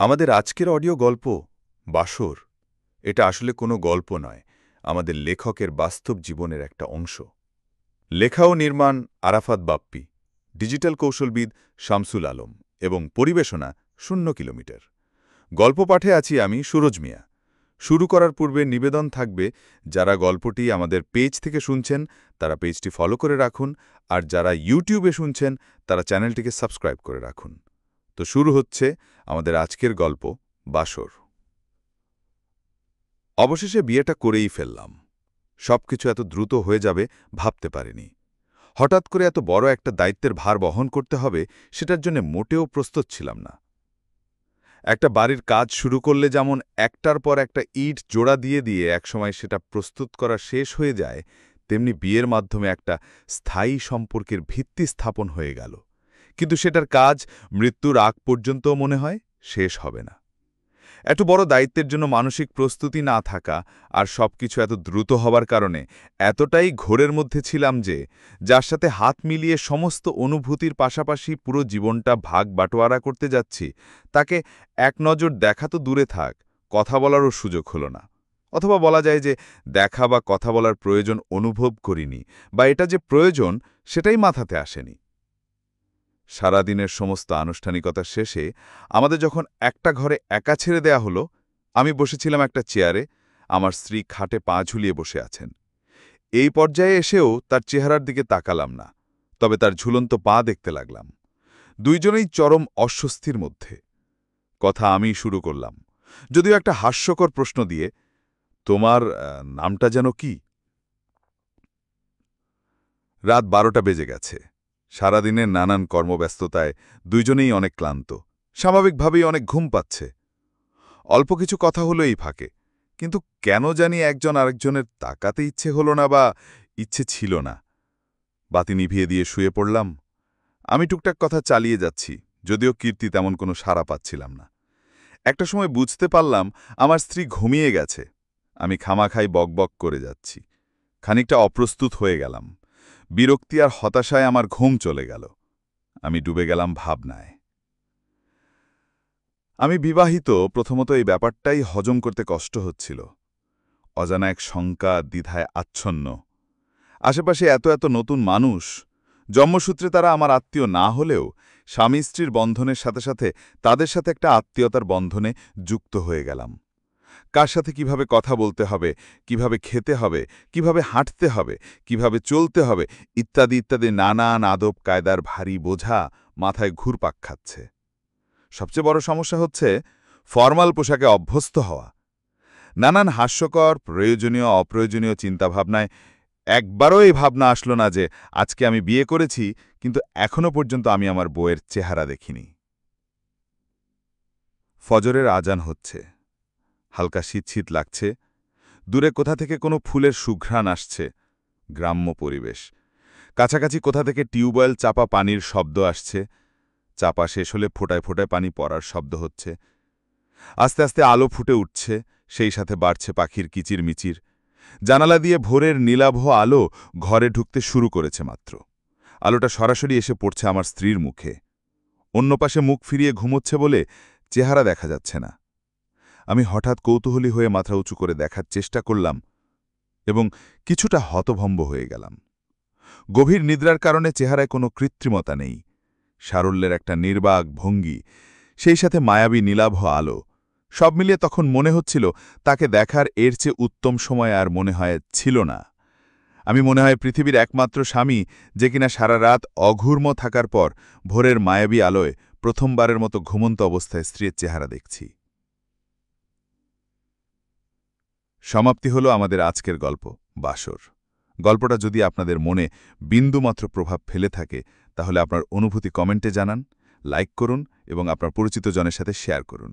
আমাদের আজকের অডিও গল্প বাসর এটা আসলে কোনো গল্প নয়, আমাদের লেখকের বাস্তব জীবনের একটা অংশ। লেখা ও নির্মাণ আরাফাত বাপ্পি, ডিজিটাল কৌশলবিদ শামসুল আলম এবং পরিবেশনা ০ কিলোমিটার। গল্প পাঠে আছি আমি সুরজ মিয়া। শুরু করার পূর্বে নিবেদন থাকবে, যারা গল্পটি আমাদের পেজ থেকে শুনছেন তারা পেজটি ফলো করে রাখুন, আর যারা ইউটিউবে শুনছেন তারা চ্যানেলটিকে সাবস্ক্রাইব করে রাখুন। তো শুরু হচ্ছে আমাদের আজকের গল্প বাসর। অবশেষে বিয়েটা করেই ফেললাম। সবকিছু এত দ্রুত হয়ে যাবে ভাবতে পারিনি। হঠাৎ করে এত বড় একটা দায়িত্বের ভার বহন করতে হবে, সেটার জন্য মোটেও প্রস্তুত ছিলাম না। একটা বাড়ির কাজ শুরু করলে যেমন একটার পর একটা ইট জোড়া দিয়ে দিয়ে একসময় সেটা প্রস্তুত করা শেষ হয়ে যায়, তেমনি বিয়ের মাধ্যমে একটা স্থায়ী সম্পর্কের ভিত্তি স্থাপন হয়ে গেল। কিন্তু সেটার কাজ মৃত্যুর আগ পর্যন্তও মনে হয় শেষ হবে না। এত বড় দায়িত্বের জন্য মানসিক প্রস্তুতি না থাকা আর সবকিছু এত দ্রুত হবার কারণে এতটাই ঘোরের মধ্যে ছিলাম যে, যার সাথে হাত মিলিয়ে সমস্ত অনুভূতির পাশাপাশি পুরো জীবনটা ভাগ বাটোয়ারা করতে যাচ্ছি, তাকে এক নজর দেখা তো দূরে থাক, কথা বলারও সুযোগ হলো না। অথবা বলা যায় যে, দেখা বা কথা বলার প্রয়োজন অনুভব করিনি, বা এটা যে প্রয়োজন সেটাই মাথাতে আসেনি। সারাদিনের সমস্ত আনুষ্ঠানিকতা শেষে আমাদের যখন একটা ঘরে একা ছেড়ে দেয়া হলো, আমি বসেছিলাম একটা চেয়ারে, আমার স্ত্রী খাটে পা ঝুলিয়ে বসে আছেন। এই পর্যায়ে এসেও তার চেহারার দিকে তাকালাম না, তবে তার ঝুলন্ত পা দেখতে লাগলাম। দুইজনেই চরম অস্বস্তির মধ্যে। কথা আমি শুরু করলাম, যদিও একটা হাস্যকর প্রশ্ন দিয়ে, তোমার নামটা যেন কি? রাত ১২টা বেজে গেছে। সারাদিনের নানান কর্মব্যস্ততায় দুইজনেই অনেক ক্লান্ত, স্বাভাবিকভাবেই অনেক ঘুম পাচ্ছে। অল্প কিছু কথা হলো এই ফাঁকে, কিন্তু কেন জানি একজন আরেকজনের তাকাতে ইচ্ছে হলো না, বা ইচ্ছে ছিল না। বাতি নিভিয়ে দিয়ে শুয়ে পড়লাম। আমি টুকটাক কথা চালিয়ে যাচ্ছি, যদিও কীর্তি তেমন কোনো সাড়া পাচ্ছিলাম না। একটা সময় বুঝতে পারলাম আমার স্ত্রী ঘুমিয়ে গেছে। আমি খামাখাই বকবক করে যাচ্ছি। খানিকটা অপ্রস্তুত হয়ে গেলাম। বিরক্তি আর হতাশায় আমার ঘুম চলে গেল। আমি ডুবে গেলাম ভাবনায়। আমি বিবাহিত, প্রথমত এই ব্যাপারটাই হজম করতে কষ্ট হচ্ছিল। অজানা এক শঙ্কা, দ্বিধায় আচ্ছন্ন। আশেপাশে এত এত নতুন মানুষ। জন্মসূত্রে তারা আমার আত্মীয় না হলেও স্বামী স্ত্রীর বন্ধনের সাথে সাথে তাদের সাথে একটা আত্মীয়তার বন্ধনে যুক্ত হয়ে গেলাম। কার সাথে কিভাবে কথা বলতে হবে, কিভাবে খেতে হবে, কিভাবে হাঁটতে হবে, কিভাবে চলতে হবে, ইত্যাদি ইত্যাদি নানান আদব কায়দার ভারী বোঝা মাথায় ঘুরপাক খাচ্ছে। সবচেয়ে বড় সমস্যা হচ্ছে ফরমাল পোশাকে অভ্যস্ত হওয়া। নানান হাস্যকর, প্রয়োজনীয় অপ্রয়োজনীয় চিন্তাভাবনায় একবারও এই ভাবনা আসলো না যে আজকে আমি বিয়ে করেছি, কিন্তু এখনো পর্যন্ত আমি আমার বউয়ের চেহারা দেখিনি। ফজরের আজান হচ্ছে। হালকা শীত শীত লাগছে। দূরে কোথা থেকে কোনো ফুলের সুঘ্রাণ আসছে। গ্রাম্য পরিবেশ। কাছাকাছি কোথা থেকে টিউবওয়েল চাপা পানির শব্দ আসছে। চাপা শেষ হলে ফোটায় ফোটায় পানি পড়ার শব্দ হচ্ছে। আস্তে আস্তে আলো ফুটে উঠছে, সেই সাথে বাড়ছে পাখির কিচিরমিচির। জানালা দিয়ে ভোরের নীলাভ আলো ঘরে ঢুকতে শুরু করেছে মাত্র। আলোটা সরাসরি এসে পড়ছে আমার স্ত্রীর মুখে। অন্য পাশে মুখ ফিরিয়ে ঘুমোচ্ছে বলে চেহারা দেখা যাচ্ছে না। আমি হঠাৎ কৌতূহলী হয়ে মাথা উঁচু করে দেখার চেষ্টা করলাম এবং কিছুটা হতভম্ব হয়ে গেলাম। গভীর নিদ্রার কারণে চেহারায় কোনো কৃত্রিমতা নেই। সারল্যের একটা নির্বাক ভঙ্গি, সেই সাথে মায়াবী নীলাভ আলো, সব মিলিয়ে তখন মনে হচ্ছিল তাকে দেখার এর চেয়ে উত্তম সময় আর মনে হয় ছিল না। আমি মনে হয় পৃথিবীর একমাত্র স্বামী, যে কিনা সারা রাত অঘূর্ম থাকার পর ভোরের মায়াবী আলোয় প্রথমবারের মতো ঘুমন্ত অবস্থায় স্ত্রীর চেহারা দেখছি। সমাপ্তি হলো আমাদের আজকের গল্প বাসর। গল্পটা যদি আপনাদের মনে বিন্দুমাত্র প্রভাব ফেলে থাকে, তাহলে আপনার অনুভূতি কমেন্টে জানান, লাইক করুন এবং আপনার পরিচিত জনের সাথে শেয়ার করুন।